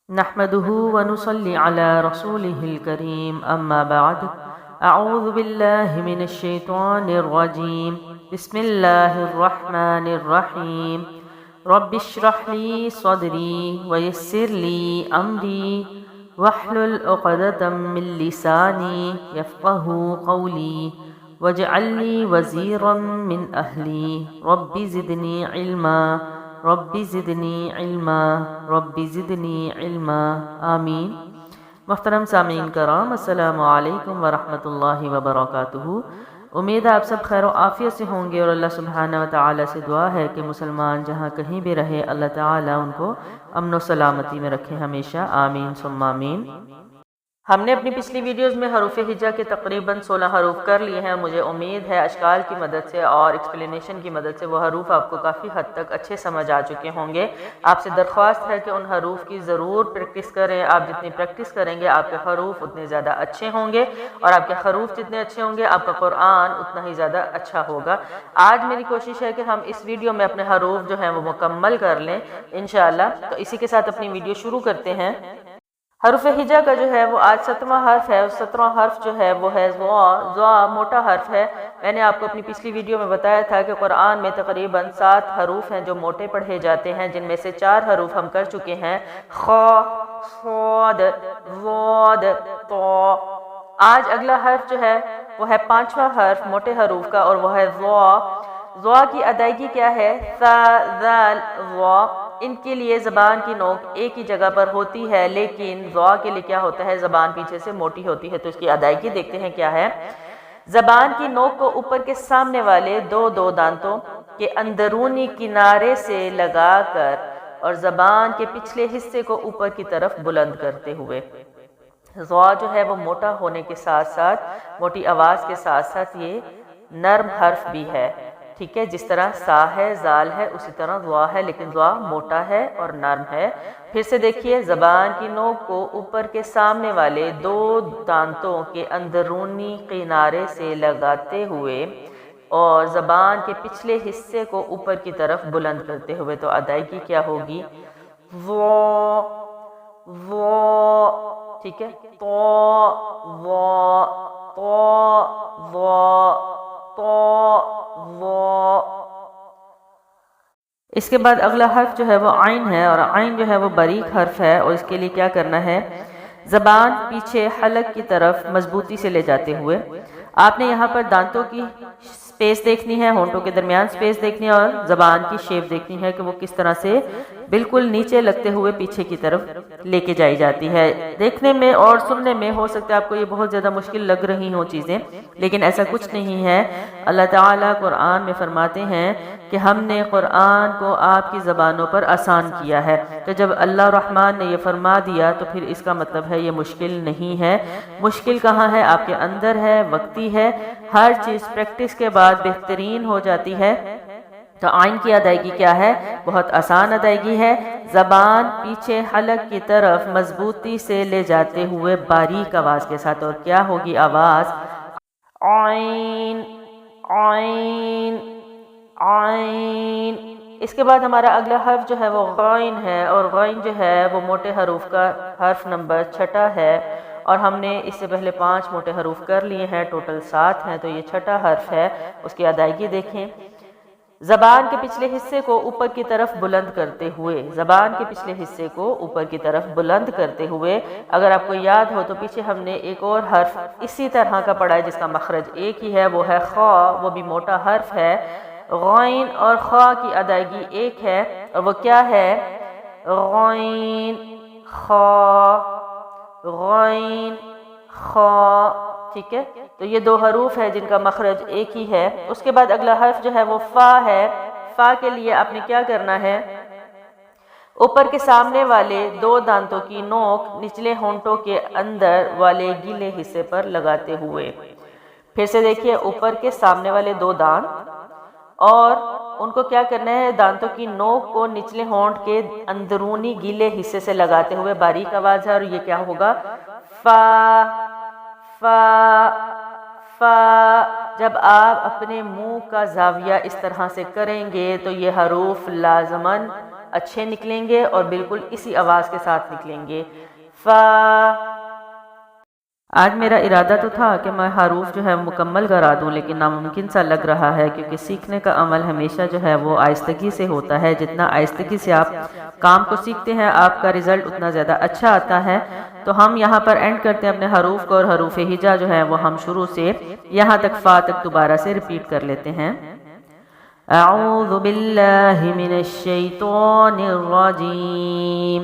نحمده ونصلي على رسوله الكريم أما بعد أعوذ بالله من الشيطان الرجيم بسم الله الرحمن الرحيم رب اشرح لي صدري ويسر لي أمري واحلل عقدة من لساني يفقه قولي واجعل لي وزيرا من أهلي رب زدني علما رب زدنی علما رب زدنی علما آمین۔ محترم سامعین کرام، السلام علیکم ورحمۃ اللہ وبرکاتہ۔ امید ہے آپ سب خیر و عافیت سے ہوں گے، اور اللہ سبحانہ و تعالی سے دعا ہے کہ مسلمان جہاں کہیں بھی رہے اللہ تعالی ان کو امن و سلامتی میں رکھے ہمیشہ، آمین ثم آمین۔ ہم نے اپنی پچھلی ویڈیوز میں حروف ہجا کے تقریباً 16 حروف کر لیے ہیں۔ مجھے امید ہے اشکال کی مدد سے اور ایکسپلینیشن کی مدد سے وہ حروف آپ کو کافی حد تک اچھے سمجھ آ چکے ہوں گے۔ آپ سے درخواست ہے کہ ان حروف کی ضرور پریکٹس کریں۔ آپ جتنی پریکٹس کریں گے آپ کے حروف اتنے زیادہ اچھے ہوں گے، اور آپ کے حروف جتنے اچھے ہوں گے آپ کا قرآن اتنا ہی زیادہ اچھا ہوگا۔ آج میری کوشش ہے کہ ہم اس ویڈیو میں اپنے حروف جو ہیں وہ مکمل کر لیں انشاءاللہ۔ تو اسی کے ساتھ اپنی ویڈیو شروع کرتے ہیں۔ حرف ہجا کا جو ہے وہ آج 7واں حرف ہے، اور 17واں حرف جو ہے وہ ہے ضا۔ ضا موٹا حرف ہے۔ میں نے آپ کو اپنی پچھلی ویڈیو میں بتایا تھا کہ قرآن میں تقریباً 7 حروف ہیں جو موٹے پڑھے جاتے ہیں، جن میں سے 4 حروف ہم کر چکے ہیں، خ، صاد، ضاد، طا۔ آج اگلا حرف جو ہے وہ ہے 5واں حرف موٹے حروف کا، اور وہ ہے ضا۔ ضا کی ادائیگی کیا ہے؟ ثا، ذال، ضا۔ ان کے لیے زبان کی نوک ایک ہی جگہ پر ہوتی ہے، لیکن ضا کے لیے کیا ہوتا ہے؟ زبان پیچھے سے موٹی ہوتی ہے۔ تو اس کی ادائیگی دیکھتے ہیں کیا ہے۔ زبان کی نوک کو اوپر کے سامنے والے دو دانتوں کے اندرونی کنارے سے لگا کر اور زبان کے پچھلے حصے کو اوپر کی طرف بلند کرتے ہوئے۔ ضا جو ہے وہ موٹا ہونے کے ساتھ ساتھ، موٹی آواز کے ساتھ ساتھ یہ نرم حرف بھی ہے، ٹھیک ہے؟ جس طرح سا ہے، زال ہے، اسی طرح ضا ہے، لیکن ضا موٹا ہے اور نرم ہے۔ پھر سے دیکھیے، زبان کی نوک کو اوپر کے سامنے والے 2 دانتوں کے اندرونی کنارے سے لگاتے ہوئے اور زبان کے پچھلے حصے کو اوپر کی طرف بلند کرتے ہوئے۔ تو ادائیگی کیا ہوگی؟ ضا، ضا، ٹھیک ہے؟ طا، ضا، طا، ضا، طا، ضا۔ اس کے بعد اگلا حرف جو ہے وہ عین ہے، اور عین جو ہے وہ باریک حرف ہے، اور اس کے لیے کیا کرنا ہے؟ زبان پیچھے حلق کی طرف مضبوطی سے لے جاتے ہوئے آپ نے یہاں پر دانتوں کی سپیس دیکھنی ہے، ہونٹوں کے درمیان سپیس دیکھنی ہے، اور زبان کی شیپ دیکھنی ہے کہ وہ کس طرح سے بالکل نیچے لگتے ہوئے پیچھے کی طرف لے کے جائی جاتی ہے۔ دیکھنے میں اور سننے میں ہو سکتا ہے آپ کو یہ بہت زیادہ مشکل لگ رہی ہوں چیزیں، لیکن ایسا کچھ نہیں ہے۔ اللہ تعالیٰ قرآن میں فرماتے ہیں کہ ہم نے قرآن کو آپ کی زبانوں پر آسان کیا ہے۔ تو جب اللہ الرحمن نے یہ فرما دیا تو پھر اس کا مطلب ہے یہ مشکل نہیں ہے۔ مشکل کہاں ہے؟ آپ کے اندر ہے، وقتی ہے۔ ہر چیز پریکٹس کے بعد بہترین ہو جاتی ہے۔ تو عین کی ادائیگی کیا ہے؟ بہت آسان ادائیگی ہے۔ زبان پیچھے حلق کی طرف مضبوطی سے لے جاتے ہوئے باریک آواز کے ساتھ، اور کیا ہوگی آواز؟ عین، عین، عین۔ اس کے بعد ہمارا اگلا حرف جو ہے وہ غین ہے، اور غین جو ہے وہ موٹے حروف کا حرف نمبر 6 ہے، اور ہم نے اس سے پہلے 5 موٹے حروف کر لیے ہیں، ٹوٹل 7 ہیں، تو یہ 6 حرف ہے۔ اس کی ادائیگی دیکھیں۔ زبان کے پچھلے حصے کو اوپر کی طرف بلند کرتے ہوئے، زبان کے پچھلے حصے کو اوپر کی طرف بلند کرتے ہوئے۔ اگر آپ کو یاد ہو تو پیچھے ہم نے ایک اور حرف اسی طرح کا پڑھا ہے جس کا مخرج ایک ہی ہے، وہ ہے خا، وہ بھی موٹا حرف ہے۔ غین اور خا کی ادائیگی ایک ہے، اور وہ کیا ہے؟ غین، خا، غین، خا، ٹھیک ہے؟ تو یہ 2 حروف ہے جن کا مخرج ایک ہی ہے۔ اس کے بعد اگلا حرف جو ہے وہ فا ہے۔ فا کے لیے آپ نے کیا کرنا ہے؟ اوپر کے سامنے والے 2 دانتوں کی نوک نچلے ہونٹوں کے اندر والے گیلے حصے پر لگاتے ہوئے۔ پھر سے دیکھیے، اوپر کے سامنے والے 2 دانت، اور ان کو کیا کرنا ہے؟ دانتوں کی نوک کو نچلے ہونٹ کے اندرونی گیلے حصے سے لگاتے ہوئے باریک آواز ہے، اور یہ کیا ہوگا؟ فا، فا، فا۔ جب آپ اپنے منہ کا زاویہ اس طرح سے کریں گے تو یہ حروف لازماً اچھے نکلیں گے اور بالکل اسی آواز کے ساتھ نکلیں گے۔ فا۔ آج میرا ارادہ تو تھا کہ میں حروف جو ہے مکمل کرا دوں، لیکن ناممکن سا لگ رہا ہے، کیونکہ سیکھنے کا عمل ہمیشہ جو ہے وہ آہستگی سے ہوتا ہے۔ جتنا آہستگی سے آپ کام کو سیکھتے ہیں آپ کا رزلٹ اتنا زیادہ اچھا آتا ہے۔ تو ہم یہاں پر اینڈ کرتے ہیں اپنے حروف کو، اور حروف ہجا جو ہے وہ ہم شروع سے یہاں تک فا تک دوبارہ سے ریپیٹ کر لیتے ہیں۔ اعوذ باللہ من الشیطان الرجیم،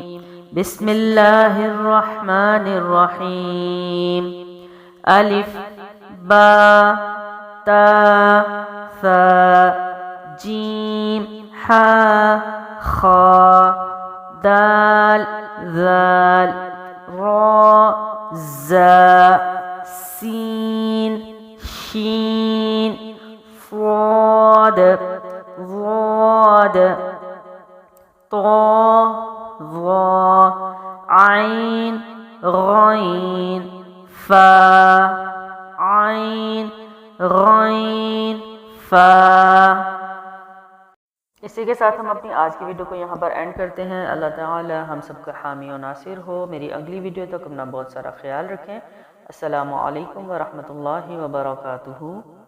بسم اللہ الرحمن الرحیم، الف با تا ثا جیم حا خا دال ذال را زا سین شین صاد ضاد طا ظا عین غین فا عین غین فا۔ اسی کے ساتھ ہم اپنی آج کی ویڈیو کو یہاں پر اینڈ کرتے ہیں۔ اللہ تعالی ہم سب کا حامی و ناصر ہو۔ میری اگلی ویڈیو تک اپنا بہت سارا خیال رکھیں۔ السلام علیکم ورحمۃ اللہ وبرکاتہ۔